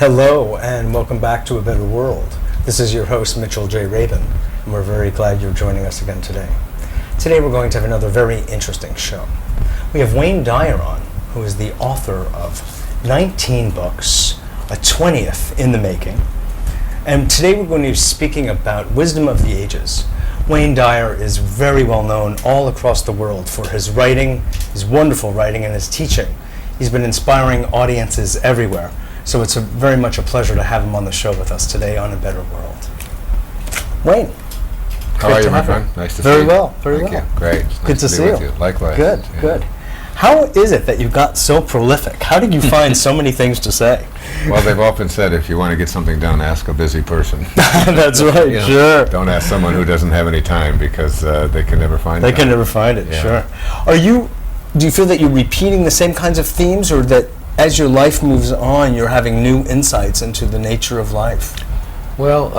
Hello and welcome back to A Better World. This is your host Mitchell J. Rabin, and we're very glad you're joining us again today. Today we're going to have another very interesting show. We have Wayne Dyer on, who is the author of 19 books, a 20th in the making. And today we're going to be speaking about wisdom of the ages. Wayne Dyer is very well known all across the world for his writing, his wonderful writing, and his teaching. He's been inspiring audiences everywhere. So it's very much a pleasure to have him on the show with us today on A Better World. Wayne. How are you, my friend? Nice to see you. Very well, very well. Thank you. Great. Good to see you. Likewise. Good, Yeah. good. How is it that you got so prolific? How did you find so many things to say? Well, they've often said if you want to get something done, ask a busy person. That's right, You know, sure. Don't ask someone who doesn't have any time because they can never find it. They can never find it, Yeah. sure. Do you feel that you're repeating the same kinds of themes, or that as your life moves on, you're having new insights into the nature of life? Well,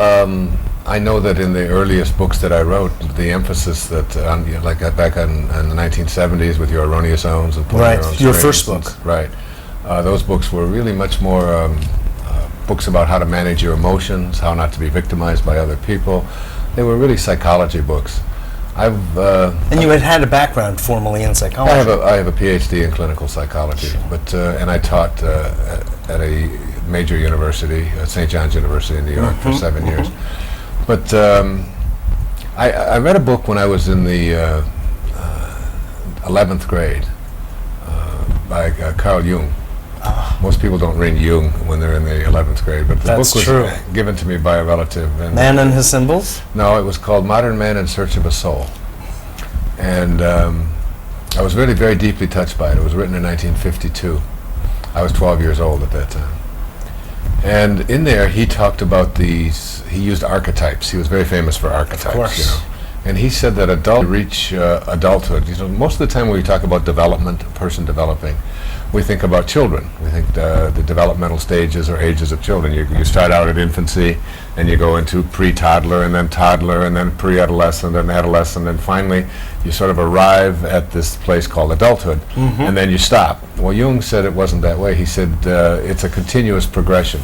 I know that in the earliest books that I wrote, the emphasis that, like back in the 1970s with Your Erroneous Owns and Right, Own your Strings, first book. Right. Those books were really much more books about how to manage your emotions, how not to be victimized by other people. They were really psychology books. And you had a background formally in psychology. I have a PhD in clinical psychology, but and I taught at a major university, St. John's University in New York, for 7 years. But I read a book when I was in the 11th grade by Carl Jung. Most people don't read Jung when they're in the 11th grade, but the That's book was true. given to me by a relative. And Man and His Symbols? No, it was called Modern Man in Search of a Soul. And I was really very deeply touched by it. It was written in 1952. I was 12 years old at that time. And in there, he talked about he used archetypes. He was very famous for archetypes, Of course. you know. And he said that adults reach adulthood. You know, most of the time when we talk about development, a person developing, we think about children. We think the developmental stages or ages of children. You start out at infancy, and you go into pre-toddler, and then pre-adolescent, and adolescent, and finally you sort of arrive at this place called adulthood, and then you stop. Well, Jung said it wasn't that way. He said it's a continuous progression.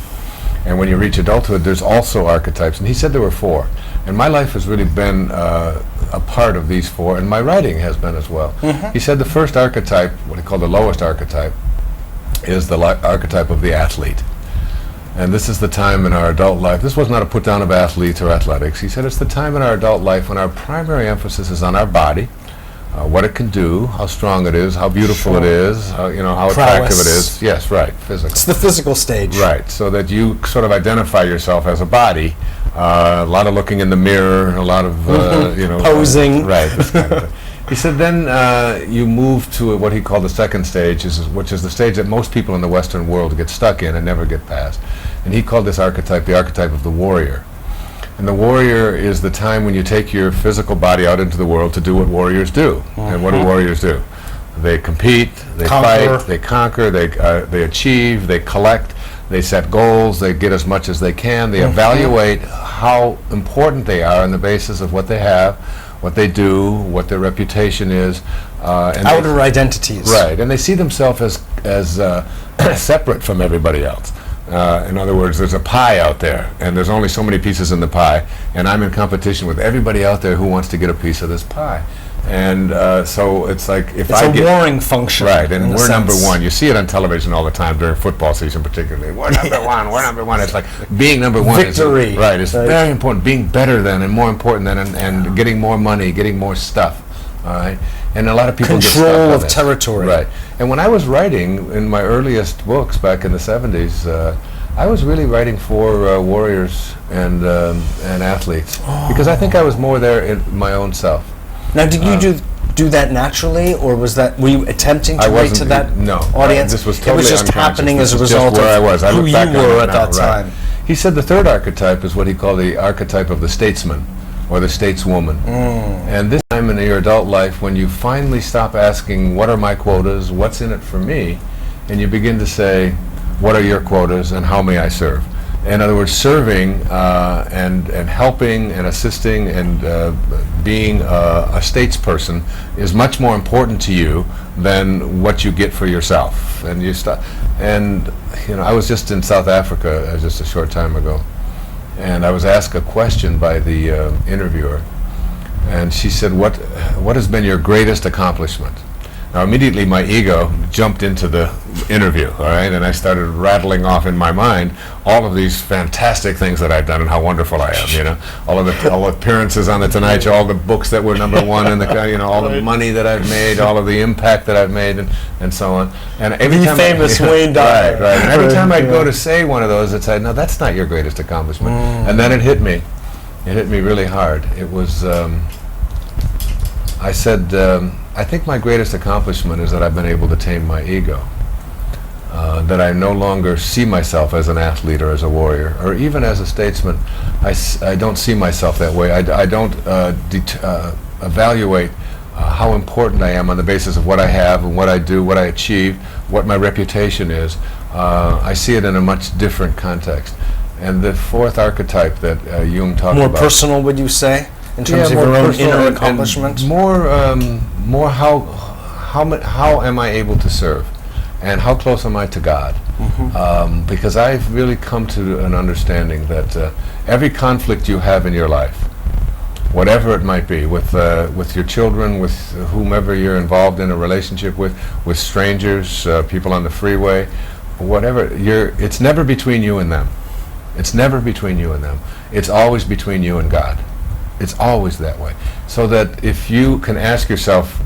And when you reach adulthood, there's also archetypes. And he said there were 4. And my life has really been a part of these 4, and my writing has been as well. He said the first archetype, what he called the lowest archetype, is the archetype of the athlete. And this is the time in our adult life. This was not a put down of athletes or athletics. He said it's the time in our adult life when our primary emphasis is on our body, what it can do, how strong it is, how beautiful it is, how attractive it is. Yes, right, physical. It's the physical stage. Right, so that you sort of identify yourself as a body. A lot of looking in the mirror, a lot of posing. Right, this kind of thing. He said then you move to what he called the second stage, which is the stage that most people in the Western world get stuck in and never get past. And he called this archetype the archetype of the warrior. And the warrior is the time when you take your physical body out into the world to do what warriors do. And what do warriors do? They compete, they fight, they conquer, they achieve, they collect, they set goals, they get as much as they can, they evaluate how important they are on the basis of what they have, what they do, what their reputation is. And outer identities. Right, and they see themselves as separate from everybody else. In other words, there's a pie out there, and there's only so many pieces in the pie, and I'm in competition with everybody out there who wants to get a piece of this pie. And so it's like it's a warring function. Right, and we're number one. You see it on television all the time during football season, particularly. We're number one. We're number one. It's like being number one. Victory. It's very important. Being better than and more important than, and getting more money, getting more stuff. All right, and a lot of people control of territory. Right, and when I was writing in my earliest books back in the 70s, I was really writing for warriors and athletes because I think I was more there in my own self. Now, did you do that naturally, or were you attempting to write to that audience? This was totally it was just happening as a result where I was. who you were at that time. He said the third archetype is what he called the archetype of the statesman or the stateswoman. And this time in your adult life, when you finally stop asking, what are my quotas, what's in it for me, and you begin to say, what are your quotas and how may I serve? In other words, serving and helping and assisting and being a statesperson is much more important to you than what you get for yourself. And I was just in South Africa just a short time ago, and I was asked a question by the interviewer, and she said, "What has been your greatest accomplishment?" Now, immediately my ego jumped into the interview, all right, and I started rattling off in my mind all of these fantastic things that I've done and how wonderful I am, all the appearances on the Tonight Show, all the books that were #1 in the, all the money that I've made, all of the impact that I've made, and so on. And every the time famous Wayne Dyer. Right. And every time I'd go to say one of those, I'd say, "No, that's not your greatest accomplishment." And then it hit me. It hit me really hard. It was. I said, I think my greatest accomplishment is that I've been able to tame my ego. That I no longer see myself as an athlete or as a warrior or even as a statesman. I don't see myself that way. I don't evaluate how important I am on the basis of what I have and what I do, what I achieve, what my reputation is. I see it in a much different context. And the fourth archetype that Jung talked about. More personal, would you say? In terms of your own inner accomplishment? More how am I able to serve? And how close am I to God? Because I've really come to an understanding that every conflict you have in your life, whatever it might be, with your children, with whomever you're involved in a relationship with strangers, people on the freeway, whatever, it's never between you and them. It's never between you and them. It's always between you and God. It's always that way. So that if you can ask yourself,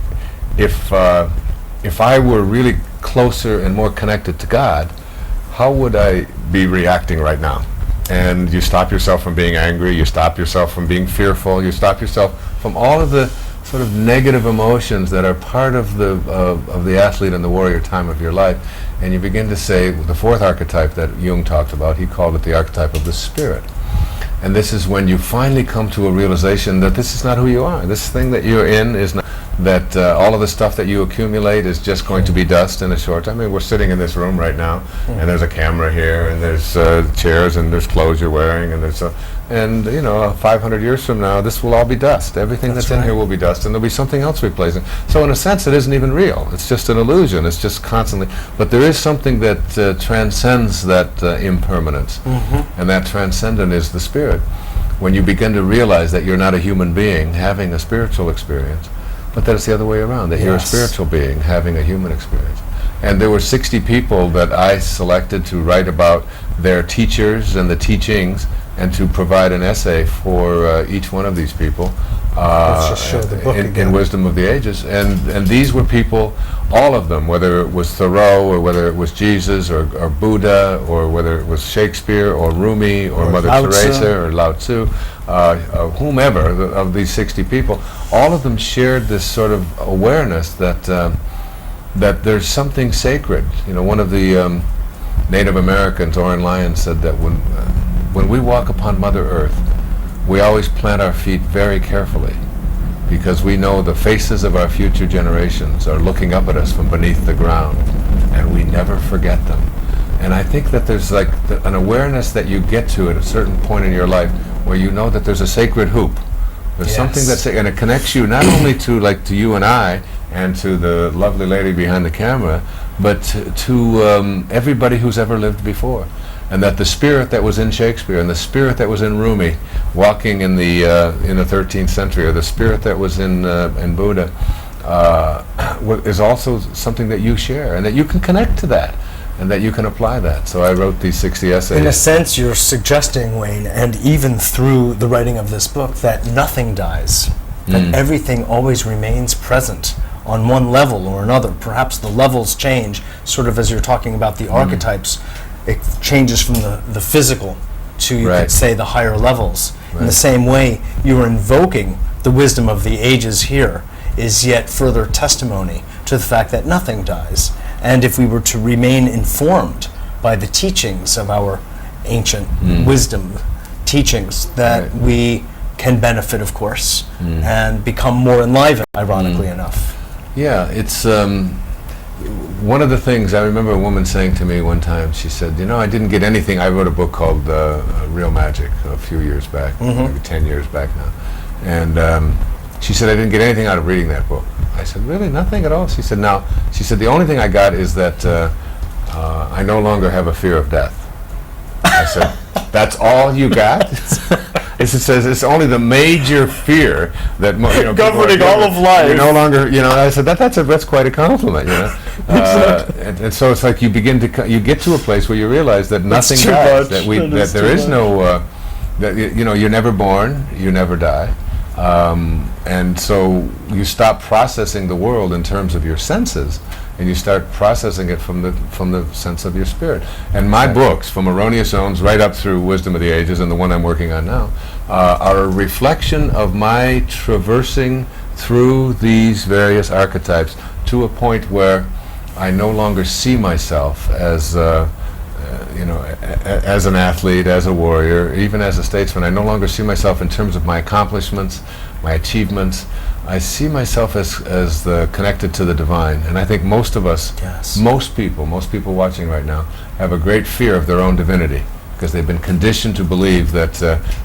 if I were really closer and more connected to God, how would I be reacting right now? And you stop yourself from being angry, you stop yourself from being fearful, you stop yourself from all of the sort of negative emotions that are part of the athlete and the warrior time of your life, and you begin to say, the fourth archetype that Jung talked about, he called it the archetype of the spirit. And this is when you finally come to a realization that this is not who you are. This thing that you're in is not, that all of the stuff that you accumulate is just going to be dust in a short time. I mean, we're sitting in this room right now, and there's a camera here, and there's chairs, and there's clothes you're wearing, and there's 500 years from now, this will all be dust. Everything that's in here will be dust, and there'll be something else replacing. So in a sense, it isn't even real. It's just an illusion. It's just constantly. But there is something that transcends that impermanence, and that transcendent is the spirit. When you begin to realize that you're not a human being having a spiritual experience, but that it's the other way around, that you're a spiritual being having a human experience. And there were 60 people that I selected to write about their teachers and the teachings, and to provide an essay for each one of these people in Wisdom of the Ages. And these were people, all of them, whether it was Thoreau or whether it was Jesus or Buddha or whether it was Shakespeare or Rumi or Mother Teresa or Lao Tzu, whomever of these 60 people, all of them shared this sort of awareness that that there's something sacred. One of the Native Americans, Oren Lyon, said that when we walk upon Mother Earth, we always plant our feet very carefully, because we know the faces of our future generations are looking up at us from beneath the ground, and we never forget them. And I think that there's like an awareness that you get to at a certain point in your life where you know that there's a sacred hoop. There's something that's, and it connects you not only to you and I and to the lovely lady behind the camera, but to everybody who's ever lived before. And that the spirit that was in Shakespeare and the spirit that was in Rumi, walking in the 13th century, or the spirit that was in Buddha, is also something that you share, and that you can connect to that, and that you can apply that. So I wrote these 60 essays. In a sense, you're suggesting, Wayne, and even through the writing of this book, that nothing dies, that everything always remains present on one level or another. Perhaps the levels change, sort of as you're talking about the archetypes. It changes from the physical to, you could say, the higher levels. In the same way, you are invoking the wisdom of the ages here is yet further testimony to the fact that nothing dies. And if we were to remain informed by the teachings of our ancient wisdom teachings, that we can benefit, of course, and become more enlivened, ironically enough. Yeah, it's one of the things I remember a woman saying to me one time, she said, I didn't get anything. I wrote a book called Real Magic a few years back, maybe 10 years back now. And she said, I didn't get anything out of reading that book. I said, really? Nothing at all? She said, no. She said, the only thing I got is that I no longer have a fear of death. I said, that's all you got? It says it's only the major fear that governing all of life. You're no longer, I said that's quite a compliment, and so it's like you get to a place where you realize that nothing dies, that there is no, that you're never born, you never die, and so you stop processing the world in terms of your senses. And you start processing it from the sense of your spirit. And my books, from Erroneous Zones right up through Wisdom of the Ages, and the one I'm working on now, are a reflection of my traversing through these various archetypes to a point where I no longer see myself as as an athlete, as a warrior, even as a statesman. I no longer see myself in terms of my accomplishments, my achievements. I see myself as connected to the divine, and I think most of us, most people watching right now, have a great fear of their own divinity, because they've been conditioned to believe that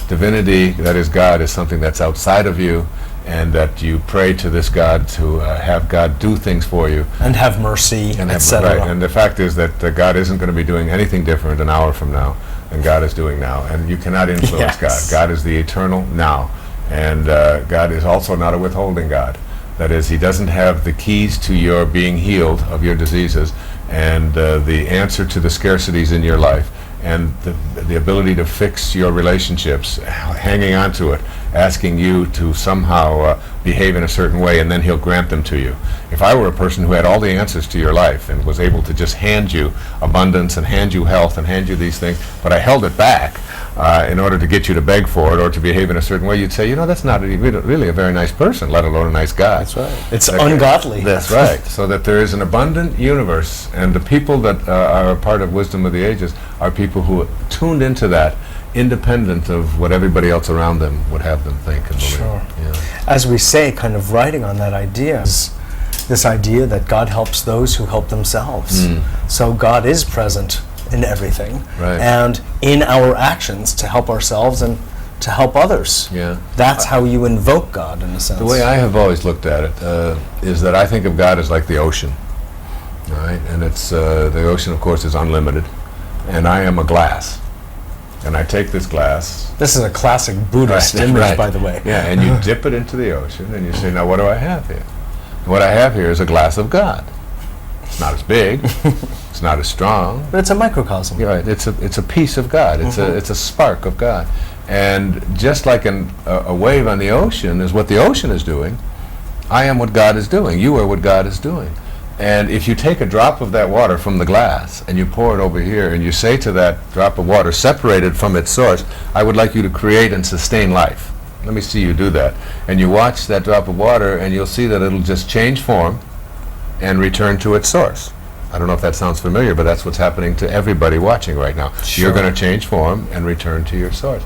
divinity, that is God, is something that's outside of you, and that you pray to this God to have God do things for you. And have mercy, etc. Right, and the fact is that God isn't going to be doing anything different an hour from now than God is doing now, and you cannot influence God. God is the eternal now. And God is also not a withholding God. That is, He doesn't have the keys to your being healed of your diseases, and the answer to the scarcities in your life, and the ability to fix your relationships, hanging on to it, asking you to somehow behave in a certain way, and then He'll grant them to you. If I were a person who had all the answers to your life and was able to just hand you abundance and hand you health and hand you these things, but I held it back in order to get you to beg for it or to behave in a certain way, you'd say, that's not really a very nice person, let alone a nice God. That's right. It's ungodly. That's right. So that there is an abundant universe, and the people that are a part of Wisdom of the Ages are people who are tuned into that, independent of what everybody else around them would have them think and believe. Sure. As we say, kind of writing on that idea, is this idea that God helps those who help themselves. So God is present in everything, and in our actions to help ourselves and to help others. That's how you invoke God, in a sense. The way I have always looked at it is that I think of God as like the ocean, right? And it's the ocean, of course, is unlimited, and I am a glass. And I take this glass. This is a classic Buddhist image, by the way. Yeah, and you dip it into the ocean, and you say, now what do I have here? And what I have here is a glass of God. It's not as big, it's not as strong. But it's a microcosm. You're right, it's a piece of God, it's a spark of God. And just like a wave on the ocean is what the ocean is doing, I am what God is doing, you are what God is doing. And if you take a drop of that water from the glass and you pour it over here and you say to that drop of water separated from its source, I would like you to create and sustain life. Let me see you do that. And you watch that drop of water and you'll see that it'll just change form and return to its source. I don't know if that sounds familiar, but that's what's happening to everybody watching right now. Sure. You're going to change form and return to your source.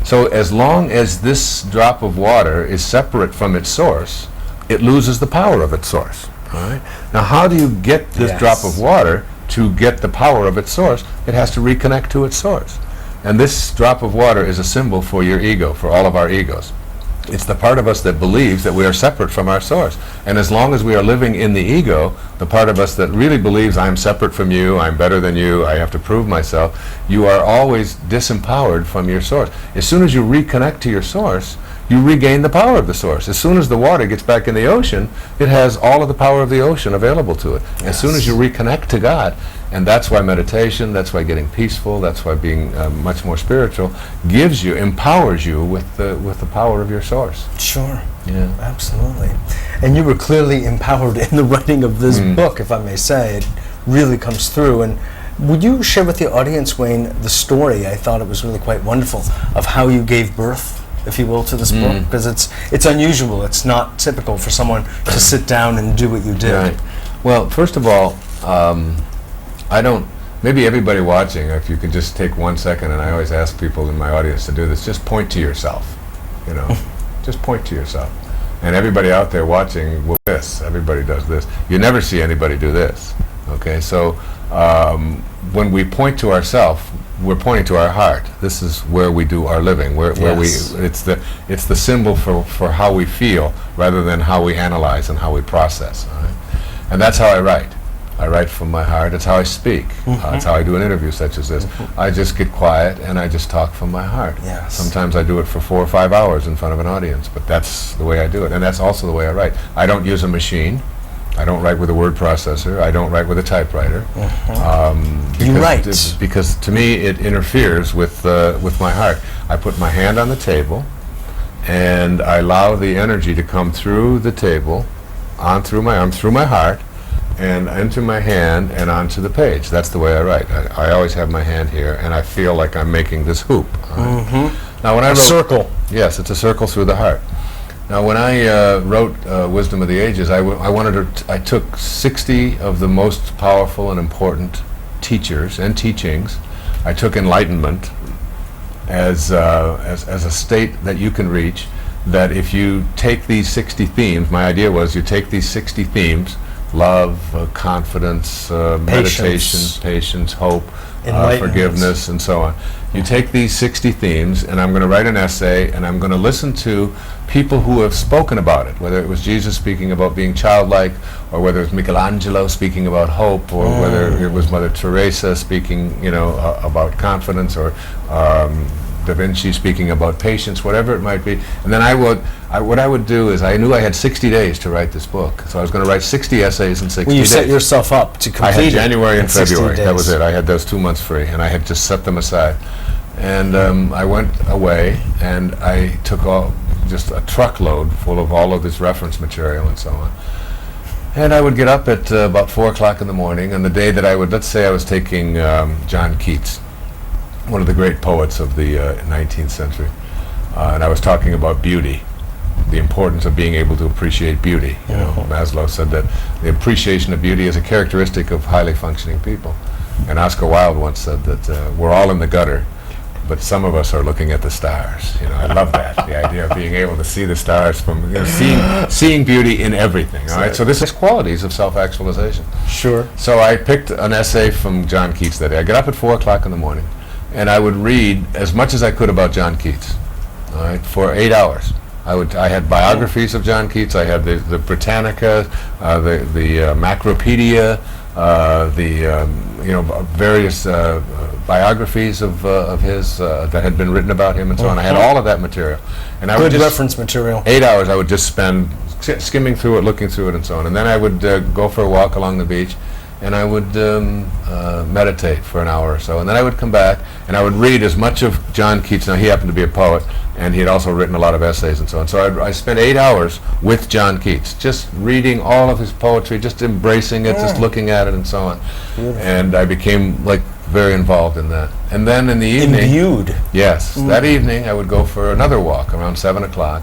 So as long as this drop of water is separate from its source, it loses the power of its source. All right. Now, how do you get this drop of water to get the power of its source? It has to reconnect to its source. And this drop of water is a symbol for your ego, for all of our egos. It's the part of us that believes that we are separate from our source. And as long as we are living in the ego, the part of us that really believes I'm separate from you, I'm better than you, I have to prove myself, you are always disempowered from your source. As soon as you reconnect to your source, you regain the power of the source. As soon as the water gets back in the ocean, it has all of the power of the ocean available to it. As soon as you reconnect to God, and that's why meditation, that's why getting peaceful, that's why being much more spiritual, gives you, empowers you with the power of your source. Sure. Yeah. Absolutely. And you were clearly empowered in the writing of this book, if I may say. It really comes through. And would you share with the audience, Wayne, the story? I thought it was really quite wonderful of how you gave birth, if you will, to this book, because it's unusual. It's not typical for someone to sit down and do what you did. Right. Well, first of all, maybe everybody watching, if you could just take 1 second, and I always ask people in my audience to do this, just point to yourself, just point to yourself. And everybody out there watching will do this. Everybody does this. You never see anybody do this. Okay, so when we point to ourselves, we're pointing to our heart. This is where we do our living. Where Yes. it's the symbol for how we feel rather than how we analyze and how we process. All right? And that's how I write. I write from my heart. It's how I speak. It's how I do an interview such as this. I just get quiet and I just talk from my heart. Yes. Sometimes I do it for 4 or 5 hours in front of an audience, but that's the way I do it. And that's also the way I write. I don't use a machine. I don't write with a word processor. I don't write with a typewriter. You write. Because to me it interferes with my heart. I put my hand on the table and I allow the energy to come through the table, on through my arm, through my heart, and into my hand and onto the page. That's the way I write. I always have my hand here, and I feel like I'm making this hoop. Now, when I wrote, circle. Yes, it's a circle through the heart. Now, when I wrote Wisdom of the Ages, I took 60 of the most powerful and important teachers and teachings. I took enlightenment as a state that you can reach. That if you take these 60 themes, my idea was you take these 60 themes. Love, confidence, meditation, patience, hope, forgiveness, and so on. You take these 60 themes, and I'm going to write an essay, and I'm going to listen to people who have spoken about it, whether it was Jesus speaking about being childlike, or whether it was Michelangelo speaking about hope, or whether it was Mother Teresa speaking, about confidence, or Da Vinci speaking about patience, whatever it might be. And then what I would do is I knew I had 60 days to write this book. So I was going to write 60 essays in 60 Well, you days. set yourself up to complete I had January it and in 60 February. That was days. it. I had those 2 months free, and I had just set them aside. And I went away, and I took just a truckload full of all of this reference material and so on. And I would get up at about 4 o'clock in the morning, and the day that let's say I was taking John Keats, one of the great poets of the 19th century, and I was talking about beauty, the importance of being able to appreciate beauty. Maslow said that the appreciation of beauty is a characteristic of highly functioning people. And Oscar Wilde once said that we're all in the gutter, but some of us are looking at the stars. I love that, the idea of being able to see the stars from, seeing beauty in everything. All right, so this is qualities of self-actualization. Sure. So I picked an essay from John Keats that day. I get up at 4 o'clock in the morning, and I would read as much as I could about John Keats, all right, for 8 hours. I had biographies of John Keats. I had the Britannica, the Macropedia, various biographies of his that had been written about him and so on. I had all of that material, and I would just reference material. 8 hours I would just spend skimming through it, looking through it, and so on. And then I would go for a walk along the beach, and I would meditate for an hour or so, and then I would come back and I would read as much of John Keats. Now, he happened to be a poet, and he had also written a lot of essays and so on. So I spent 8 hours with John Keats, just reading all of his poetry, just embracing it, just looking at it and so on. Beautiful. And I became very involved in that. And then in the evening, imbued. Yes, that evening I would go for another walk around 7 o'clock,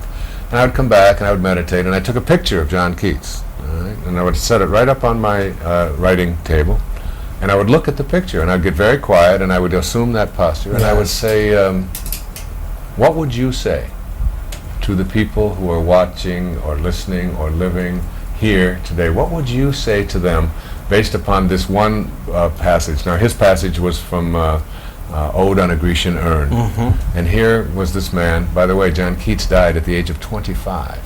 and I would come back and I would meditate, and I took a picture of John Keats. Right, and I would set it right up on my writing table, and I would look at the picture, and I'd get very quiet, and I would assume that posture, and I would say, what would you say to the people who are watching or listening or living here today? What would you say to them based upon this one passage? Now, his passage was from Ode on a Grecian Urn, and here was this man. By the way, John Keats died at the age of 25.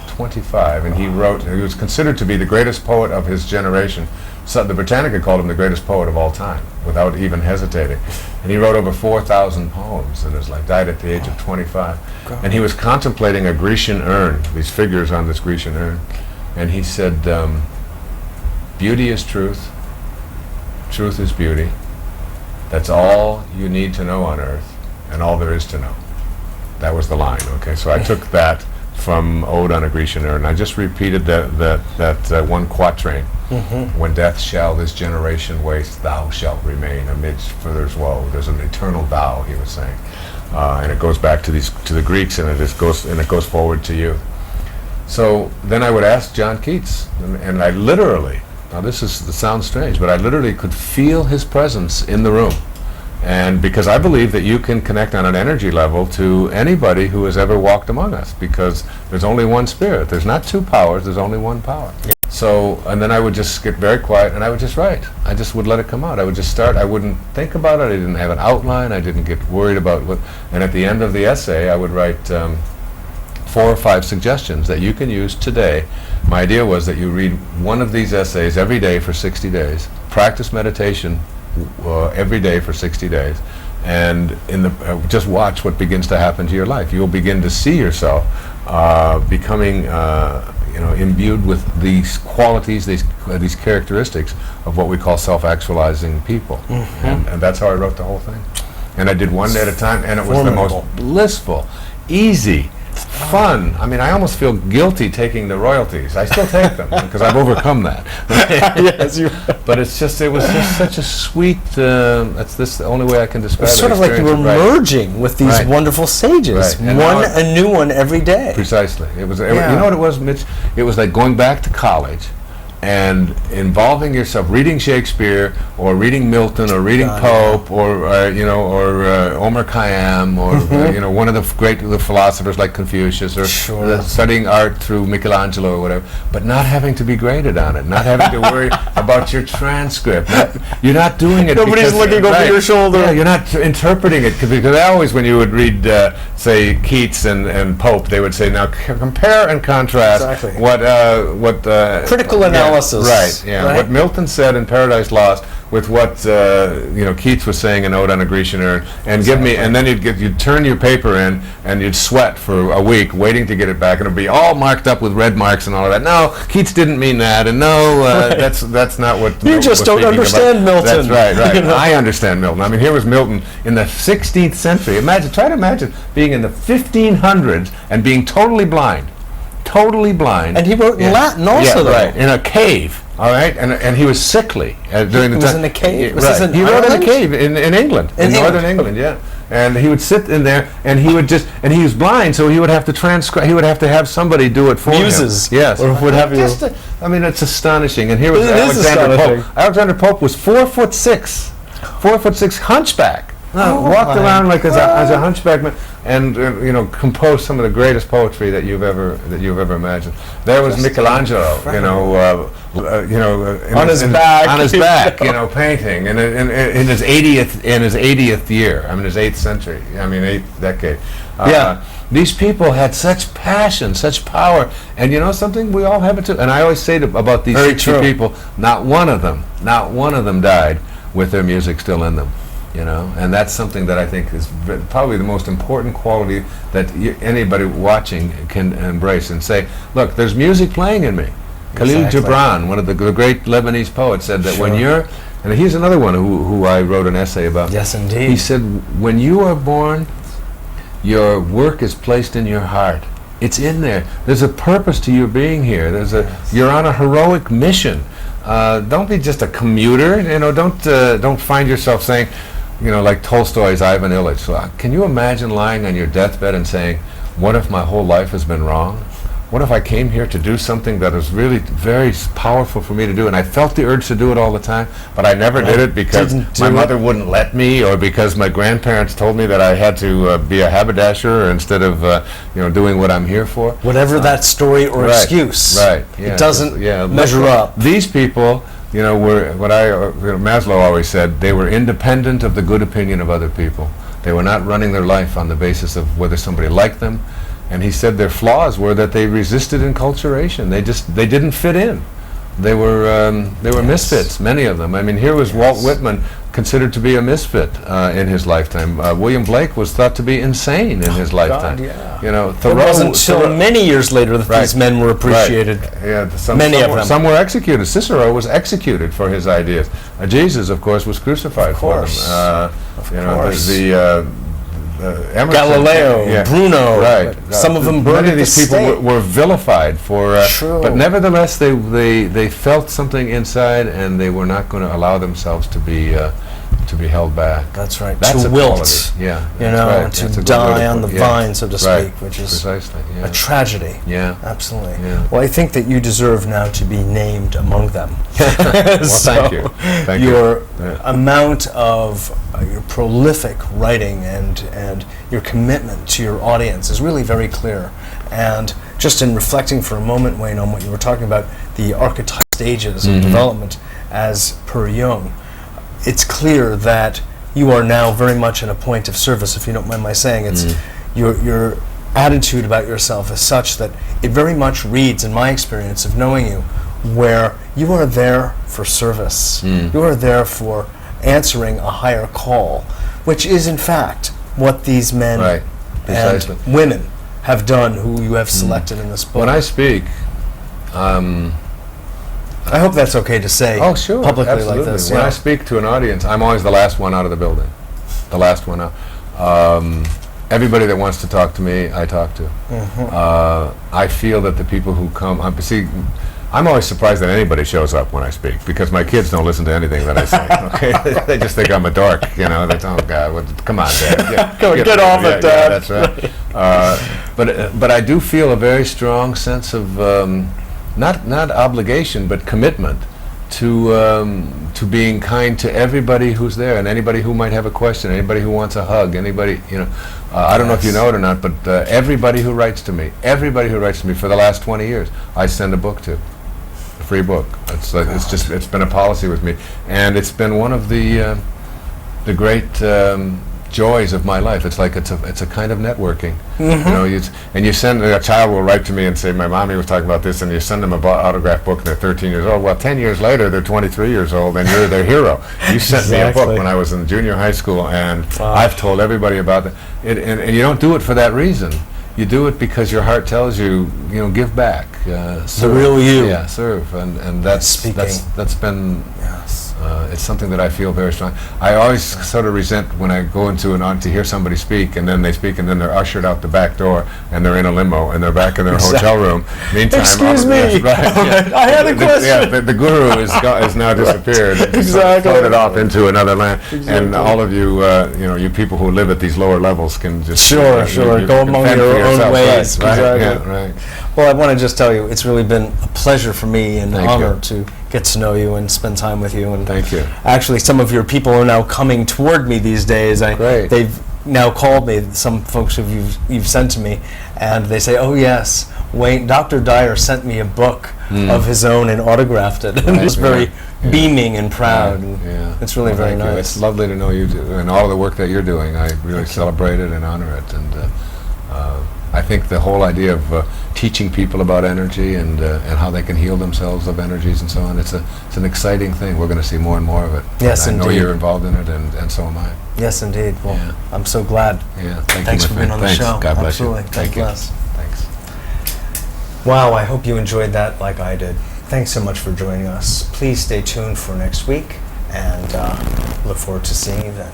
25, and he was considered to be the greatest poet of his generation. So the Britannica called him the greatest poet of all time, without even hesitating. And he wrote over 4,000 poems in his life, died at the age of 25. God. And he was contemplating a Grecian urn, these figures on this Grecian urn, and he said, beauty is truth, truth is beauty. That's all you need to know on earth, and all there is to know. That was the line, okay? So I took that from Ode on a Grecian Urn, and I just repeated that one quatrain. When death shall this generation waste, thou shalt remain amidst further's woe. There's an eternal thou, he was saying, and it goes back to the Greeks, and it goes forward to you. So then I would ask John Keats, and I literally, now this sounds strange, but I literally could feel his presence in the room. And because I believe that you can connect on an energy level to anybody who has ever walked among us, because there's only one spirit. There's not two powers, there's only one power. Yeah. So, and then I would just get very quiet and I would just write. I just would let it come out. I would just start. I wouldn't think about it. I didn't have an outline. I didn't get worried about what. And at the end of the essay, I would write 4 or 5 suggestions that you can use today. My idea was that you read one of these essays every day for 60 days, practice meditation every day for 60 days, and just watch what begins to happen to your life. You'll begin to see yourself becoming imbued with these qualities, these characteristics of what we call self-actualizing people. Mm-hmm. And that's how I wrote the whole thing. And I did one day at a time, and it was the most blissful, easy, fun. I mean, I almost feel guilty taking the royalties. I still take them because I've overcome that. Yes, but it was just such a sweet. That's the only way I can describe it. It's sort of like you were merging with these wonderful sages. Right. A new one every day. Precisely. It was. You know what it was, Mitch? It was like going back to college and involving yourself, reading Shakespeare or reading Milton or reading Pope or Omar Khayyam or one of the philosophers like Confucius or studying art through Michelangelo or whatever, but not having to be graded on it, not having to worry about your transcript. You're not doing it. Nobody's looking over your shoulder. Yeah, you're not interpreting it because always when you would read, say Keats and Pope, they would say, now compare and contrast what critical analysis. Right. What Milton said in Paradise Lost with what Keats was saying in Ode on a Grecian Urn, and then you'd turn your paper in and you'd sweat for a week waiting to get it back, and it'd be all marked up with red marks and all of that. No, Keats didn't mean that, and no, that's not what you just don't understand Milton. That's right. I understand Milton. I mean, here was Milton in the 16th century. Try to imagine being in the 1500s and being totally blind. And he wrote in Latin also, though. In a cave, all right? And he was sickly during the time. He was in a cave? He wrote in a cave in England, in northern England, And he would sit in there, and he was blind, so he would have to transcribe. He would have to have somebody do it for him. Muses. Yes. Or would have you. I mean, it's astonishing. And here was Alexander Pope. Alexander Pope was 4'6", 4'6", hunchback. Walked around like as a hunchback man, and composed some of the greatest poetry that you've ever imagined. There was Michelangelo, on his back, painting, and in his 80th year. I mean, his 8th century. I mean, 8th decade. These people had such passion, such power, and you know something, we all have it too. And I always say about these 60 people, not one of them died with their music still in them. And that's something that I think is probably the most important quality that anybody watching can embrace and say, look, there's music playing in me. Khalil Gibran, one of the great Lebanese poets, said that when you're, and he's another one who I wrote an essay about. Yes, indeed. He said, when you are born, your work is placed in your heart. It's in there. There's a purpose to your being here. You're on a heroic mission. Don't be just a commuter. Don't find yourself saying, like Tolstoy's Ivan Ilyich. So, can you imagine lying on your deathbed and saying, what if my whole life has been wrong? What if I came here to do something that is really very powerful for me to do, and I felt the urge to do it all the time, but I never did it because my mother wouldn't let me, or because my grandparents told me that I had to be a haberdasher instead of doing what I'm here for. Whatever that story or excuse. Right. It doesn't measure up. These people, were what Maslow always said, they were independent of the good opinion of other people. They were not running their life on the basis of whether somebody liked them. And he said their flaws were that they resisted enculturation. They didn't fit in. They were misfits, many of them. I mean, here was Walt Whitman, considered to be a misfit in his lifetime. William Blake was thought to be insane in his lifetime. Thoreau, it wasn't until many years later that these men were appreciated. Many of them. Some were executed. Cicero was executed for his ideas. Jesus, of course, was crucified for them. Emerson, Galileo, Bruno, some of them burned. Many of these people were vilified for, but nevertheless they felt something inside, and they were not going to allow themselves to be to be held back. That's right. That's to a wilt. quality. Yeah, You that's know, right. That's a to good way die to on put the it. vine, so to Right. speak, which is Precisely. Yeah. a tragedy. Yeah. Absolutely. Yeah. Well, I think that you deserve now to be named among them. Well, thank you. Thank your you. Yeah. amount of your prolific writing and your commitment to your audience is really very clear. And just in reflecting for a moment, Wayne, on what you were talking about, the archetype stages of development as per Jung, it's clear that you are now very much in a point of service, if you don't mind my saying. It's your attitude about yourself is such that it very much reads, in my experience of knowing you, where you are there for service. You are there for answering a higher call, which is in fact what these men Right. Precisely. and women have done who you have selected in this book. When I speak, I hope that's okay to say oh sure, publicly absolutely. like this. When yeah. I speak to an audience, I'm always the last one out of the building. The last one out. Everybody that wants to talk to me, I talk to. I feel that the people who come, I'm always surprised that anybody shows up when I speak, because my kids don't listen to anything that I say. Okay, they just think I'm a dork. You know, they oh God, come on, Dad, Get off it, Dad. Yeah, that's right. But I do feel a very strong sense of not obligation, but commitment to being kind to everybody who's there, and anybody who might have a question, anybody who wants a hug, anybody, you know. I don't know if you know it or not, but everybody who writes to me for the last 20 years, I send a book to, a free book. It's been a policy with me, and it's been one of the great joys of my life. It's like it's a kind of networking. You know, you send a child will write to me and say, my mommy was talking about this, and you send them an autograph book and they're 13 years old. Well, 10 years later they're 23 years old and you're their hero. You sent me a book when I was in junior high school, and I've told everybody about that. And you don't do it for that reason. You do it because your heart tells you, give back. Serve. The real you. Yeah, serve, and that's been. Yes. It's something that I feel very strong. I always sort of resent when I go into to hear somebody speak, and then they speak, and then they're ushered out the back door, and they're in a limo, and they're back in their hotel room. Meantime, Excuse me. Yes, right, yeah. I had a question. The guru is now disappeared. Exactly. Floated off into another land, Exactly. and all of you, you people who live at these lower levels can just Sure. you Go can among fend your for own yourself. ways. Right, Exactly. yeah, right. Well, I want to just tell you, it's really been a pleasure for me and an Thank honor you. to get to know you and spend time with you. And Thank you. actually, some of your people are now coming toward me these days. Great. They've now called me, some folks who you've sent to me, and they say, oh yes, Wayne, Dr. Dyer sent me a book of his own and autographed it. And Right, just very yeah. beaming and proud. Yeah, And yeah. it's really Well, very thank you. nice. It's lovely to know you and all of the work that you're doing. I really celebrate it and honor it. And I think the whole idea of teaching people about energy and how they can heal themselves of energies and so on, it's an exciting thing. We're going to see more and more of it. Yes, and I know indeed. you're involved in it, and so am I. Yes, indeed. Well, Yeah. I'm so glad. Yeah, Thanks you, for my being friend. on the Thanks. show. God bless Absolutely. you. God Thank you. bless. Thanks. Wow, I hope you enjoyed that like I did. Thanks so much for joining us. Please stay tuned for next week, and look forward to seeing you then.